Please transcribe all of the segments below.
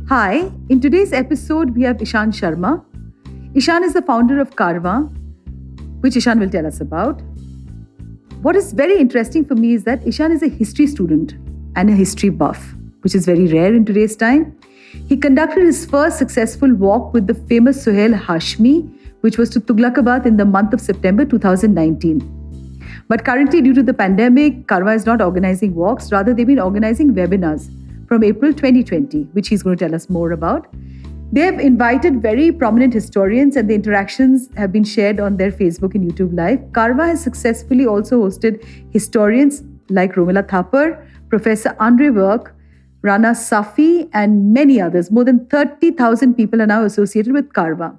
Hi, in today's episode, we have Eshan Sharma. Eshan is the founder of Karwaan, which Eshan will tell us about. What is very interesting for me is that Eshan is a history student and a history buff, which is very rare in today's time. He conducted his first successful walk with the famous Suhail Hashmi, which was to Tughlakabad in the month of September 2019. But currently, due to the pandemic, Karwaan is not organizing walks, rather, they've been organizing webinars from April 2020, which he's going to tell us more about. They have invited very prominent historians, and the interactions have been shared on their Facebook and YouTube Live. Karwaan has successfully also hosted historians like Romila Thapar, Professor Andre Work, Rana Safvi, and many others. More than 30,000 people are now associated with Karwaan.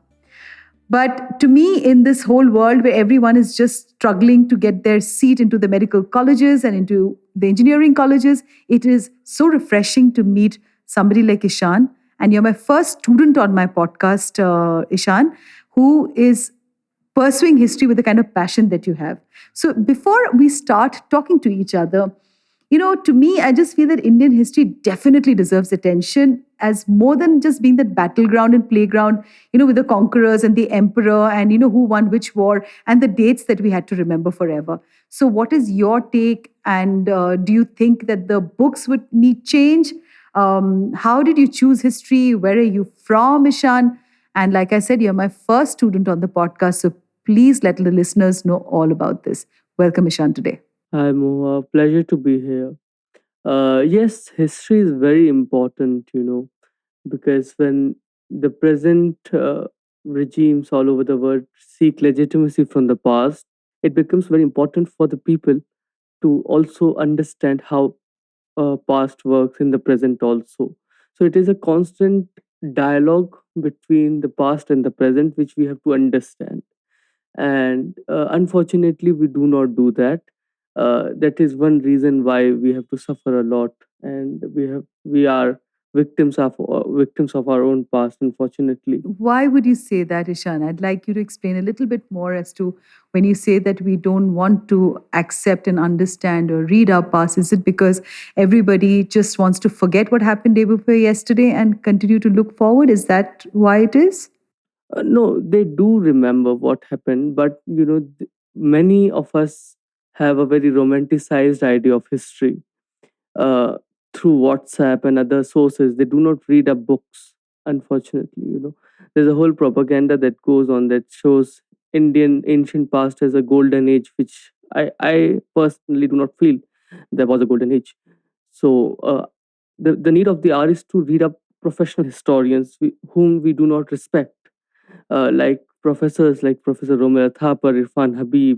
But to me, in this whole world where everyone is just struggling to get their seat into the medical colleges and into the engineering colleges, it is so refreshing to meet somebody like Eshan. And you're my first student on my podcast, Eshan, who is pursuing history with the kind of passion that you have. So before we start talking to each other, to me, I just feel that Indian history definitely deserves attention as more than just being that battleground and playground, with the conquerors and the emperor and, who won which war and the dates that we had to remember forever. So, what is your take? And do you think that the books would need change? How did you choose history? Where are you from, Ishan? And like I said, you're my first student on the podcast. So, please let the listeners know all about this. Welcome, Ishan, today. Hi, Mohua. Pleasure to be here. Yes, history is very important, because when the present regimes all over the world seek legitimacy from the past, it becomes very important for the people to also understand how past works in the present also. So it is a constant dialogue between the past and the present, which we have to understand. And unfortunately, we do not do that. That is one reason why we have to suffer a lot, and we are victims of our own past, unfortunately. Why would you say that, Ishan? I'd like you to explain a little bit more as to when you say that we don't want to accept and understand or read our past. Is it because everybody just wants to forget what happened day before yesterday and continue to look forward? Is that why it is? No, they do remember what happened, but many of us have a very romanticized idea of history. uh, Through WhatsApp and other sources. They do not read up books, unfortunately. There's a whole propaganda that goes on that shows Indian ancient past as a golden age, which I personally do not feel there was a golden age. So the need of the hour is to read up professional historians whom we do not respect, like professors like Professor Romila Thapar, Irfan Habib,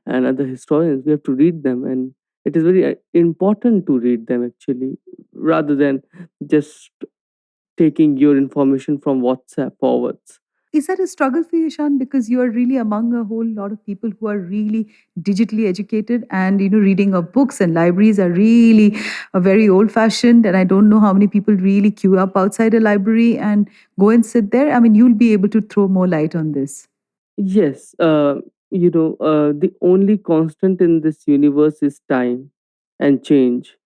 and other historians. We have to read them, and it is very important to read them actually, rather than just taking your information from WhatsApp forwards. Is that a struggle for you, Ishan? Because you are really among a whole lot of people who are really digitally educated, and reading of books and libraries are really very old-fashioned. And I don't know how many people really queue up outside a library and go and sit there. I mean, you'll be able to throw more light on this. Yes, the only constant in this universe is time and change.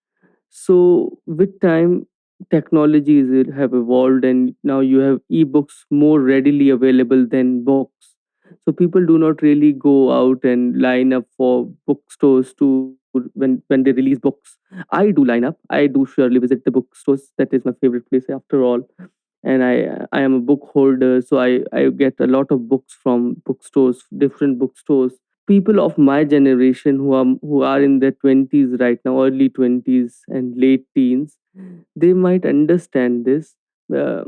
So with time, technologies have evolved, and now you have ebooks more readily available than books. So people do not really go out and line up for bookstores to when they release books. I do line up. I do surely visit the bookstores. That is my favorite place after all. And I am a book holder, so I get a lot of books from bookstores, different bookstores. People of my generation who are in their 20s right now, early 20s and late teens, they might understand this, uh,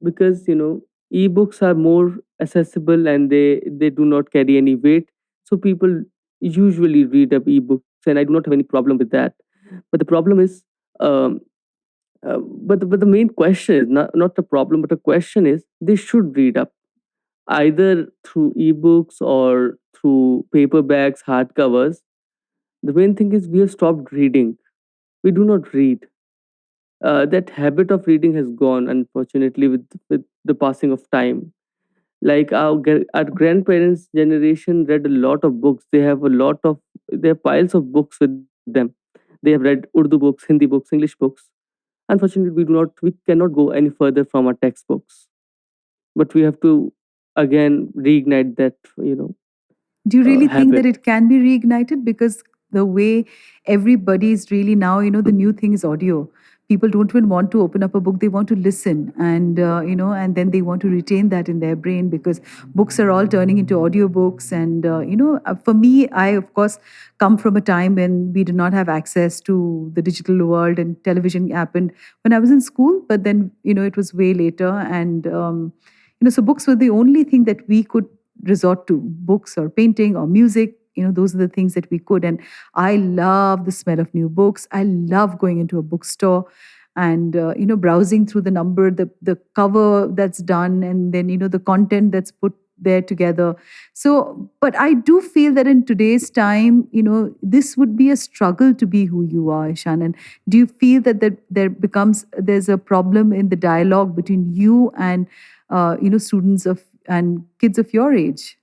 because ebooks are more accessible, and they do not carry any weight. So people usually read up ebooks, and I do not have any problem with that. But the problem is, um, but the main question is not the problem, but the question is, they should read up either through ebooks or through paperbacks, hardcovers. The main thing is we have stopped reading. We do not read. That habit of reading has gone, unfortunately, with the passing of time. Like our grandparents' generation read a lot of books. They have piles of books with them. They have read Urdu books, Hindi books, English books. unfortunately we cannot go any further from our textbooks, but we have to again reignite that Do you really think that habit. it can be reignited? Because the way everybody is really now, the new thing is audio. People don't even want to open up a book; they want to listen, and and then they want to retain that in their brain because books are all turning into audiobooks. And for me, I of course come from a time when we did not have access to the digital world, and television happened when I was in school. But then it was way later, and so books were the only thing that we could resort to, books or painting or music. Those are the things that we could. And I love the smell of new books. I love going into a bookstore and browsing through the number, the cover that's done, and then the content that's put there together. So but I do feel that in today's time, this would be a struggle to be who you are, Ishan. And do you feel that there's a problem in the dialogue between you and students of and kids of your age?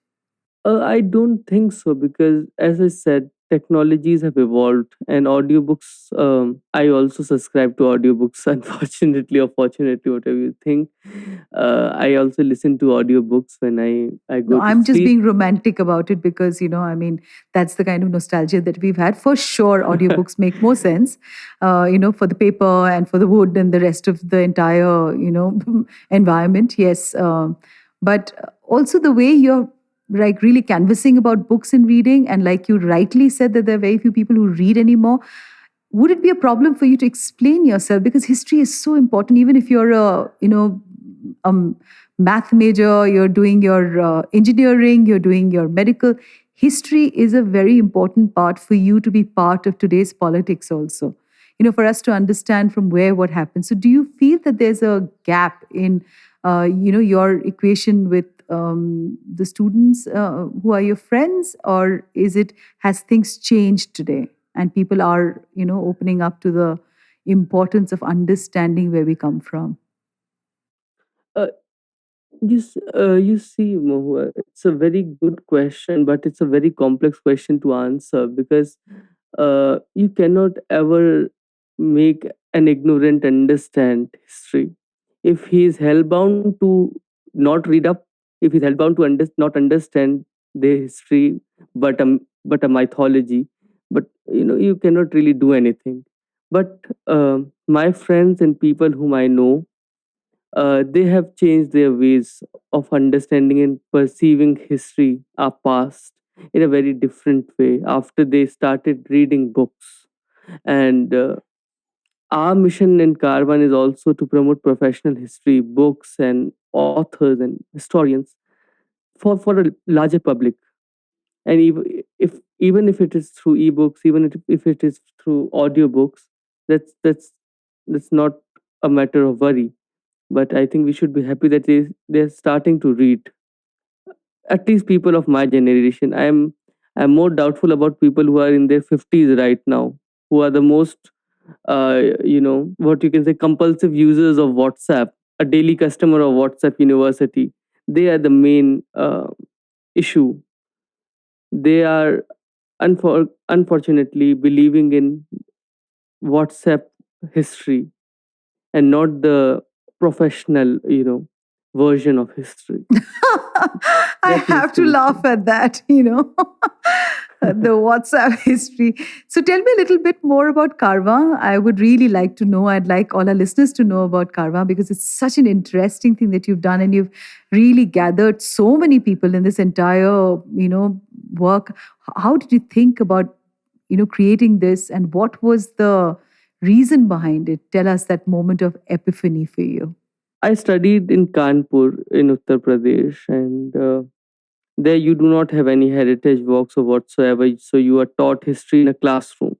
I don't think so, because, as I said, technologies have evolved, and audiobooks. I also subscribe to audiobooks. Unfortunately, or fortunately, whatever you think, I also listen to audiobooks when I No, go to I'm just sleep. being romantic about it because, I mean, that's the kind of nostalgia that we've had. For sure, audiobooks make more sense, for the paper and for the wood and the rest of the entire, environment. Yes. But also the way you're like really canvassing about books and reading, and like you rightly said, that there are very few people who read anymore. Would it be a problem for you to explain yourself? Because history is so important, even if you're a, um, math major, you're doing your engineering, you're doing your medical. History is a very important part for you to be part of today's politics also. For us to understand from where what happens. So, do you feel that there's a gap in, your equation with the students who are your friends, or has things changed today and people are, opening up to the importance of understanding where we come from? Uh, you see, Mohua, it's a very good question, but it's a very complex question to answer, because you cannot ever make an ignorant understand history. If he is hellbound to not read up, if he's hellbound to not understand the history, but a mythology, but you cannot really do anything. But my friends and people whom I know, they have changed their ways of understanding and perceiving history, our past, in a very different way after they started reading books. And our mission in Karwaan is also to promote professional history, books, and authors and historians for a larger public. And even if it is through ebooks, even if it is through audiobooks, that's not a matter of worry. But I think we should be happy that they're starting to read. At least people of my generation. I'm more doubtful about people who are in their 50s right now, who are the most what you can say, compulsive users of WhatsApp, a daily customer of WhatsApp University. They are the main issue. They are unfortunately believing in WhatsApp history and not the professional, version of history. I That needs have to to be laugh changed. at that, the WhatsApp history. So tell me a little bit more about Karwa. I would really like to know. I'd like all our listeners to know about Karwa because it's such an interesting thing that you've done, and you've really gathered so many people in this entire, work. How did you think about, creating this, and what was the reason behind it? Tell us that moment of epiphany for you. I studied in Kanpur in Uttar Pradesh, and there you do not have any heritage walks or whatsoever. So you are taught history in a classroom,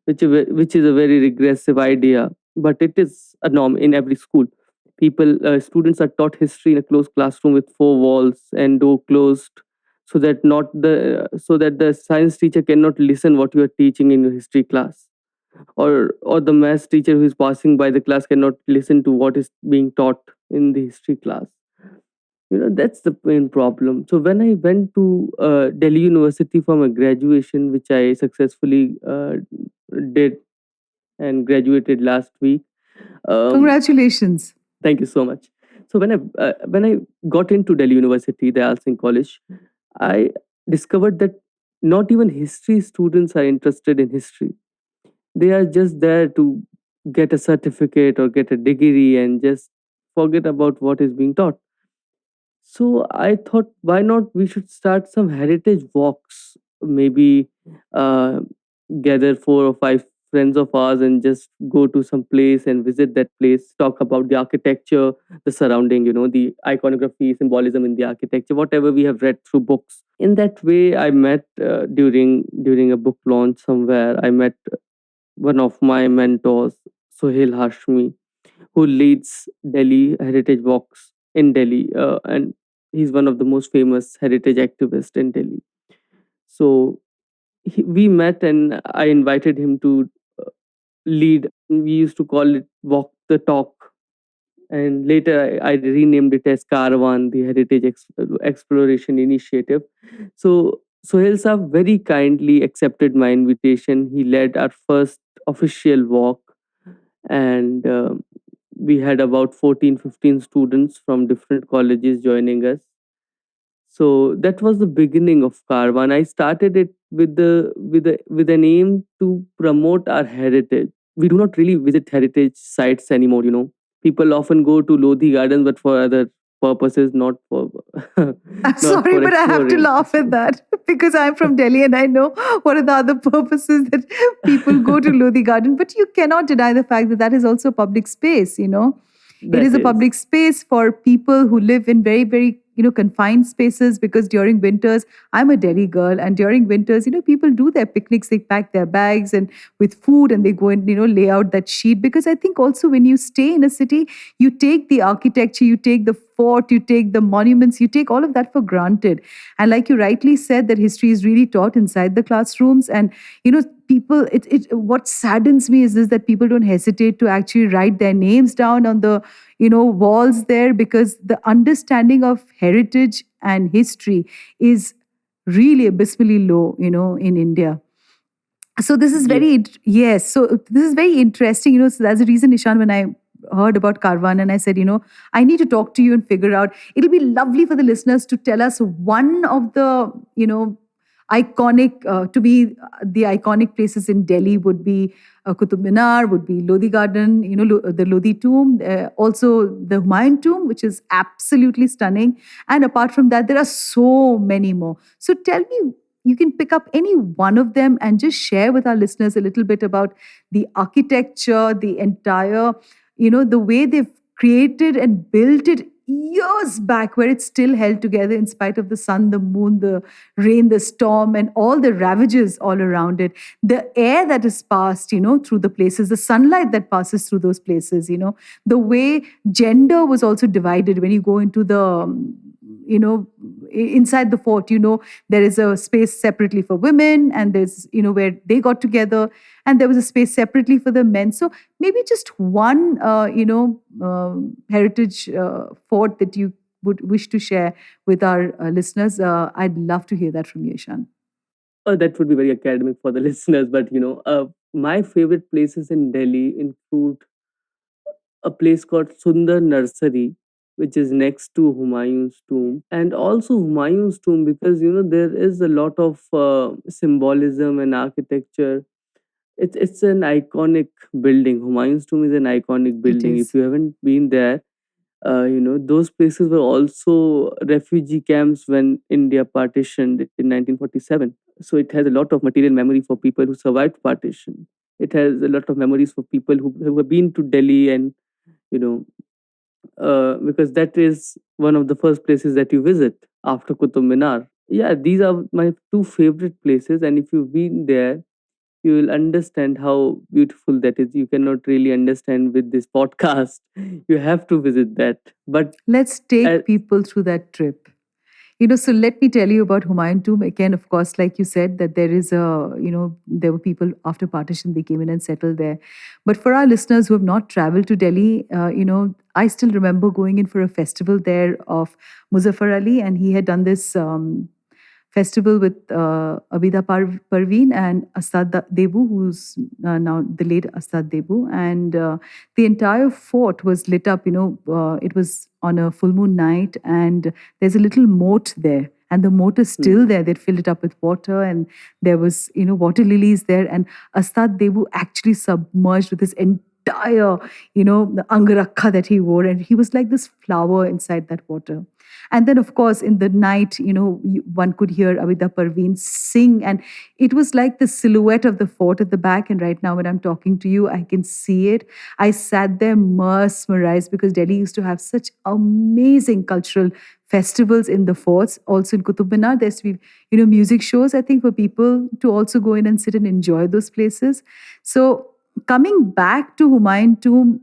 which is a very regressive idea, but it is a norm in every school. Students are taught history in a closed classroom with four walls and door closed, so that the science teacher cannot listen what you are teaching in your history class, or the math teacher who is passing by the class cannot listen to what is being taught in the history class. That's the main problem. So when I went to Delhi University for my graduation, which I successfully did and graduated last week, Congratulations. Thank you so much. So when I got into Delhi University, the Al Singh College, I discovered that not even history students are interested in history. They are just there to get a certificate or get a degree and just forget about what is being taught. So I thought, why not we should start some heritage walks? Maybe uh, gather 4 or 5 friends of ours and just go to some place and visit that place. Talk about the architecture, the surrounding, the iconography, symbolism in the architecture, whatever we have read through books. In that way, I met during a book launch somewhere. I met one of my mentors, Sohail Hashmi, who leads Delhi Heritage Walks in Delhi, and he's one of the most famous heritage activists in Delhi. So we met, and I invited him to lead. We used to call it Walk the Talk, and later I renamed it as Karwaan, the Heritage Exploration Initiative. So Sohail Saab very kindly accepted my invitation. He led our first official walk, and we had about 14-15 students from different colleges joining us. So that was the beginning of Karwan. I started it with an aim to promote our heritage. We do not really visit heritage sites anymore. People often go to Lodhi Gardens, but for other purposes, not for I'm not sorry, for but I have to exploring. laugh at that because I'm from Delhi and I know what are the other purposes that people go to Lodi Garden. But you cannot deny the fact that that is also public space, you know. It is That a is. public space for people who live in very, very, confined spaces because during winters, I'm a Delhi girl, and during winters, people do their picnics, they pack their bags and with food and they go and, lay out that sheet. Because I think also when you stay in a city, you take the architecture, you take the fort, you take the monuments, you take all of that for granted. And like you rightly said, that history is really taught inside the classrooms. And, people, what saddens me is this, that people don't hesitate to actually write their names down on the, walls there, because the understanding of heritage and history is really abysmally low, in India. So this is Yes. yes, so this is very interesting, so that's the reason, Ishan, when I heard about Karwan, and I said, I need to talk to you and figure out, it'll be lovely for the listeners to tell us one of the, iconic, to be the iconic places in Delhi would be Qutub Minar, would be Lodi Garden, the Lodi tomb, also the Humayun tomb, which is absolutely stunning. And apart from that, there are so many more. So tell me, you can pick up any one of them and just share with our listeners a little bit about the architecture, the entire, the way they've created and built it years back, where it's still held together in spite of the sun, the moon, the rain, the storm, and all the ravages all around it. The air that is passed, through the places, the sunlight that passes through those places, the way gender was also divided when you go into the, inside the fort, there is a space separately for women, and there's, where they got together, and there was a space separately for the men. So maybe just one, heritage fort that you would wish to share with our listeners. I'd love to hear that from you, Ishan. That would be very academic for the listeners, but my favorite places in Delhi include a place called Sundar Nursery, which is next to Humayun's tomb, and also Humayun's tomb, because there is a lot of symbolism and architecture. It's an iconic building. Humayun's tomb is an iconic It building. If is. you haven't been there, those places were also refugee camps when India partitioned in 1947. So it has a lot of material memory for people who survived partition. It has a lot of memories for people who have been to Delhi, and you know because that is one of the first places that you visit after Qutub Minar. Yeah, these are my two favorite places, and if you've been there, you will understand how beautiful that is. You cannot really understand with this podcast. You have to visit that. But Let's uh, take people through that trip. So let me tell you about Humayun tomb. Again, of course, like you said, that there is there were people after partition, they came in and settled there. But for our listeners who have not traveled to Delhi, I still remember going in for a festival there of Muzaffar Ali, and he had done this festival with Abida Parveen and Asad Debu, who's now the late Asad Debu. And the entire fort was lit up. It was on a full moon night, and there's a little moat there. And the moat is still there. They'd filled it up with water, and there was, water lilies there. And Asad Debu actually submerged with his entire, the angarakha that he wore. And he was like this flower inside that water. And then, of course, in the night, one could hear Abida Parveen sing. And it was like the silhouette of the fort at the back. And right now, when I'm talking to you, I can see it. I sat there mesmerized because Delhi used to have such amazing cultural festivals in the forts. Also in Qutub Minar, there's to be, music shows, I think, for people to also go in and sit and enjoy those places. So coming back to Humayun Tomb,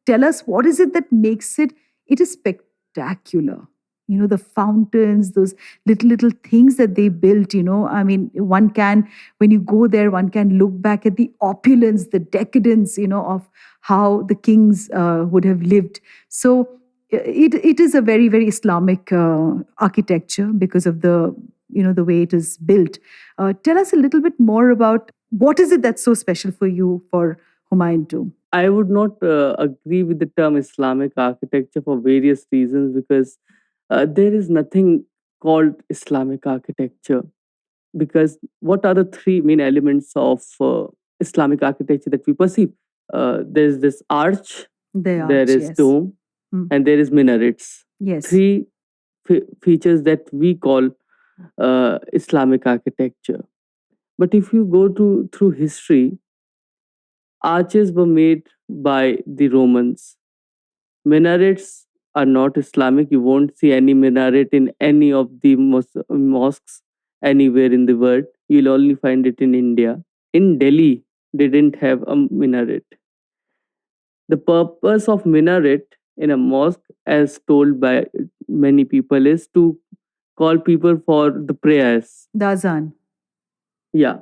tell us, what is it that makes it is spectacular? The fountains, those little things that they built. I mean, when you go there, one can look back at the opulence, the decadence, of how the kings would have lived. So it is a very, very Islamic architecture because of the way it is built. Tell us a little bit more about what is it that's so special for you for Humayun Tomb. I would not agree with the term Islamic architecture for various reasons, because there is nothing called Islamic architecture. Because what are the three main elements of Islamic architecture that we perceive? There's this arch, there is yes. dome, and there is minarets. Yes. Three features that we call Islamic architecture. But if you go through history, arches were made by the Romans. Minarets are not Islamic. You won't see any minaret in any of the mosques anywhere in the world. You'll only find it in India. In Delhi, they didn't have a minaret. The purpose of minaret in a mosque, as told by many people, is to call people for the prayers. The azan. Yeah.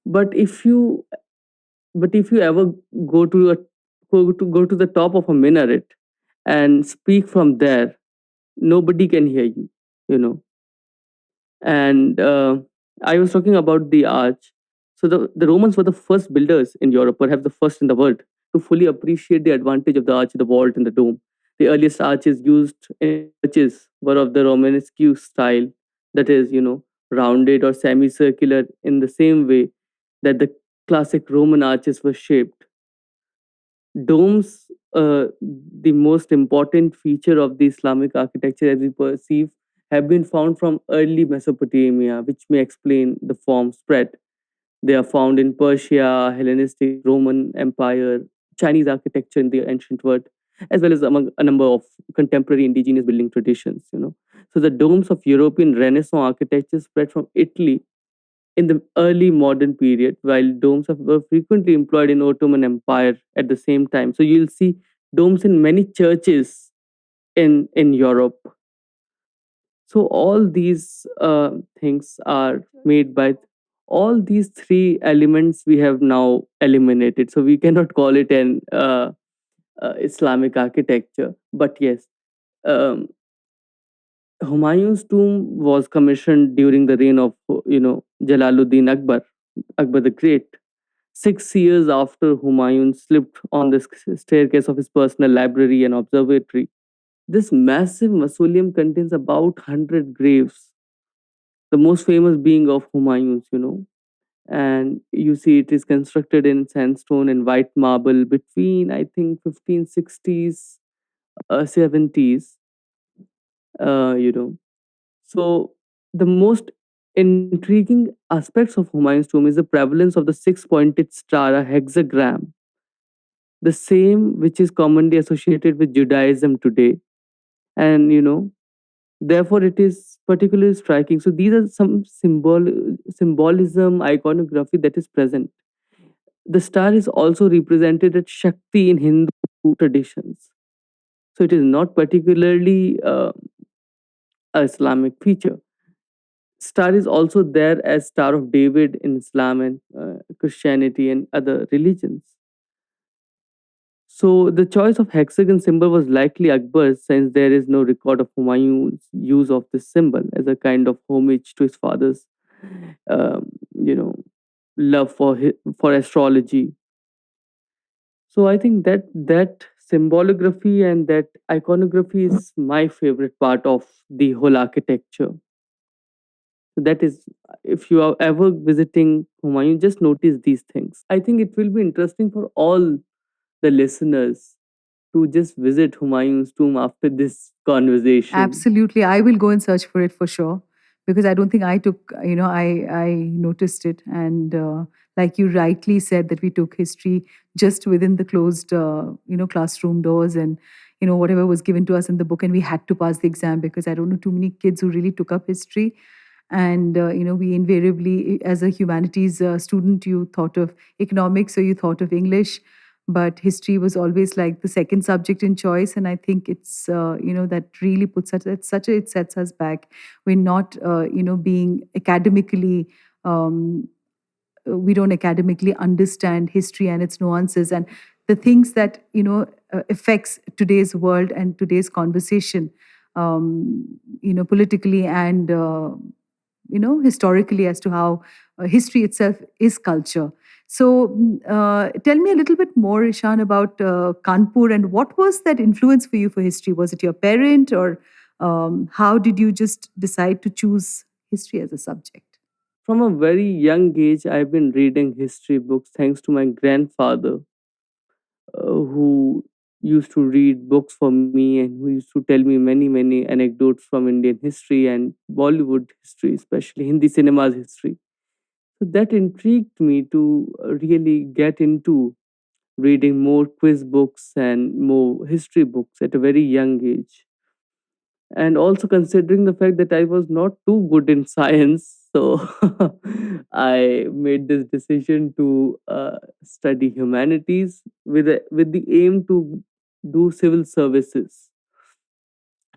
But if you ever go to go to the top of a minaret and speak from there, nobody can hear you, you know. And I was talking about the arch. So the Romans were the first builders in Europe, perhaps the first in the world, to fully appreciate the advantage of the arch, the vault, and the dome. The earliest arches used in churches were of the Romanesque style, that is, rounded or semicircular in the same way that the classic Roman arches were shaped. Domes, the most important feature of the Islamic architecture as we perceive, have been found from early Mesopotamia, which may explain the form spread. They are found in Persia, Hellenistic, Roman Empire, Chinese architecture in the ancient world, as well as among a number of contemporary indigenous building traditions. So the domes of European Renaissance architecture spread from Italy in the early modern period, while domes were frequently employed in Ottoman Empire at the same time. So you'll see domes in many churches in Europe. So all these things are made by all these three elements we have now eliminated. So we cannot call it an Islamic architecture. But yes, um, Humayun's tomb was commissioned during the reign of Jalaluddin Akbar the Great. 6 years after Humayun slipped on the staircase of his personal library and observatory. This massive mausoleum contains about 100 graves, the most famous being of Humayun's. And you see it is constructed in sandstone and white marble between, I think, 1560s, 70s. So the most intriguing aspects of Humayun's tomb is the prevalence of the six-pointed star, a hexagram, the same which is commonly associated with Judaism today. And therefore it is particularly striking. So these are some symbolism, iconography that is present. The star is also represented as Shakti in Hindu traditions. So it is not particularly a Islamic feature. Star is also there as Star of David in Islam and Christianity and other religions. So the choice of hexagon symbol was likely Akbar's, since there is no record of Humayun's use of this symbol as a kind of homage to his father's, um, you know, love for astrology. So I think that symbolography and that iconography is my favorite part of the whole architecture. So that is, if you are ever visiting Humayun, just notice these things. I think it will be interesting for all the listeners to just visit Humayun's tomb after this conversation. Absolutely. I will go and search for it for sure because I don't think I took, I noticed it. And like you rightly said, that we took history just within the closed, classroom doors and, whatever was given to us in the book. And we had to pass the exam because I don't know too many kids who really took up history. And, we invariably, as a humanities student, you thought of economics or you thought of English, but history was always like the second subject in choice. And I think it's that really puts us at such a, it sets us back. We're not being academically we don't academically understand history and its nuances and the things that affects today's world and today's conversation, politically and historically, as to how history itself is culture. So, tell me a little bit more, Ishan, about Kanpur and what was that influence for you for history? Was it your parent, or how did you just decide to choose history as a subject? From a very young age, I've been reading history books thanks to my grandfather, who used to read books for me and who used to tell me many, many anecdotes from Indian history and Bollywood history, especially Hindi cinema's history. So that intrigued me to really get into reading more quiz books and more history books at a very young age. And also considering the fact that I was not too good in science, so I made this decision to study humanities with the aim to do civil services,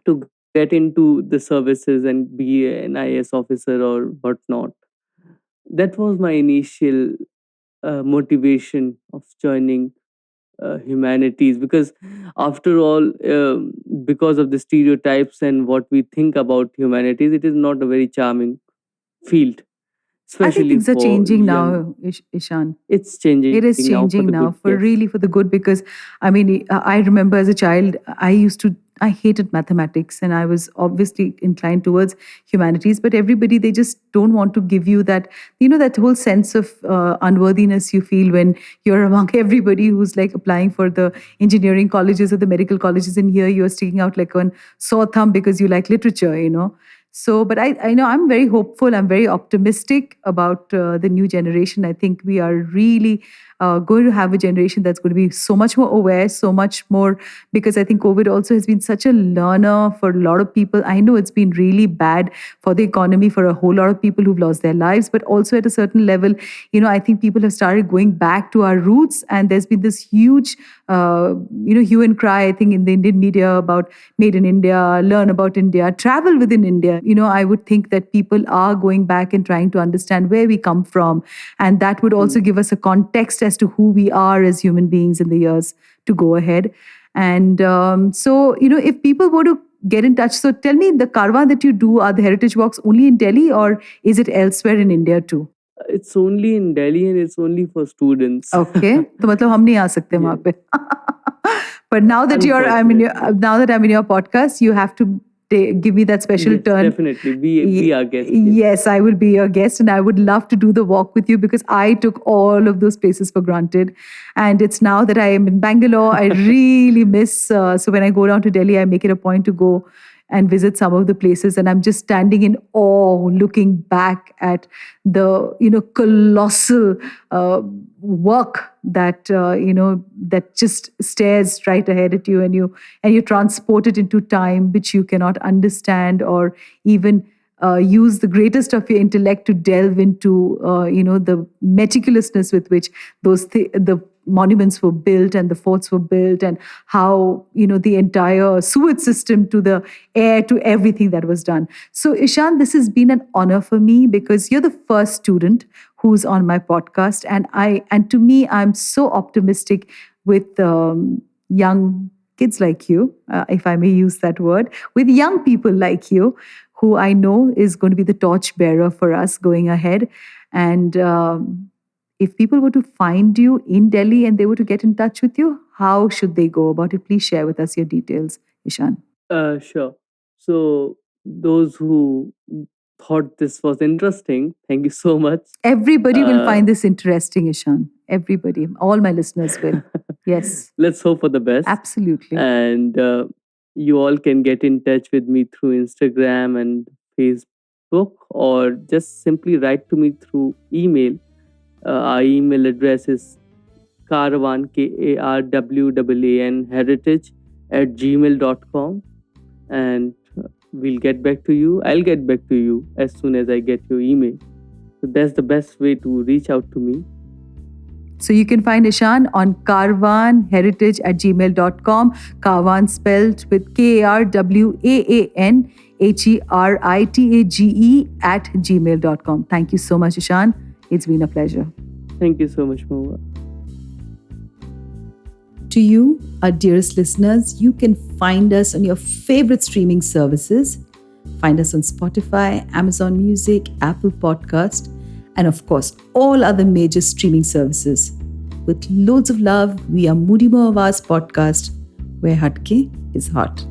to get into the services and be an IAS officer or whatnot. That was my initial motivation of joining humanities, because after all, because of the stereotypes and what we think about humanities, it is not a very charming field, I think especially things are for changing young. now, Ishan. It's changing It is now for the changing good, now for yes. really for the good because I mean, I remember as a child, I hated mathematics and I was obviously inclined towards humanities, but everybody, they just don't want to give you that, that whole sense of unworthiness you feel when you're among everybody who's like applying for the engineering colleges or the medical colleges. And here you're sticking out like one sore thumb because you like literature. So, but I know I'm very hopeful. I'm very optimistic about the new generation. I think we are really going to have a generation that's going to be so much more aware, so much more, because I think COVID also has been such a learner for a lot of people. I know it's been really bad for the economy for a whole lot of people who've lost their lives, but also at a certain level, I think people have started going back to our roots, and there's been this huge, hue and cry, I think, in the Indian media about made in India, learn about India, travel within India. I would think that people are going back and trying to understand where we come from. And that would also Mm. give us a context as to who we are as human beings in the years to go ahead. And so, if people were to get in touch, so tell me, the Karwaan that you do, are the heritage walks only in Delhi or is it elsewhere in India too? It's only in Delhi and it's only for students. Okay, तो मतलब हम नहीं आ सकते वहाँ Yes, पे. But now that unfortunately. now that I'm in your podcast, you have to give me that special Yes, turn. definitely. Be our guest. Yes. Yes, I will be your guest, and I would love to do the walk with you because I took all of those places for granted. And it's now that I am in Bangalore, I really miss. So when I go down to Delhi, I make it a point to go and visit some of the places, and I'm just standing in awe, looking back at the colossal work that that just stares right ahead at you, and you transport it into time which you cannot understand or even use the greatest of your intellect to delve into the meticulousness with which the monuments were built and the forts were built, and how the entire sewage system to the air to everything that was done. So Ishan, this has been an honor for me because you're the first student who's on my podcast, and to me, I'm so optimistic with young kids like you, if I may use that word, with young people like you, who I know is going to be the torch bearer for us going ahead. And if people were to find you in Delhi and they were to get in touch with you, how should they go about it? Please share with us your details, Eshan. Sure. So, those who thought this was interesting, thank you so much. Everybody will Uh, find this interesting, Eshan. Everybody, all my listeners will. Yes, let's hope for the best. absolutely. And you all can get in touch with me through Instagram and Facebook, or just simply write to me through email. Our email address is Karwaan, Karwaan, heritage @gmail.com. And we'll get back to you. I'll get back to you as soon as I get your email. So that's the best way to reach out to me. So you can find Eshan on karwaanheritage@gmail.com. Karwaan spelled with KARWAANHERITAGE@gmail.com. Thank you so much, Eshan. It's been a pleasure. Thank you so much, Mohua. To you, our dearest listeners, you can find us on your favorite streaming services. Find us on Spotify, Amazon Music, Apple Podcast, and of course, all other major streaming services. With loads of love, we are Moody Mo Awaaz Podcast, where Hatke is hot.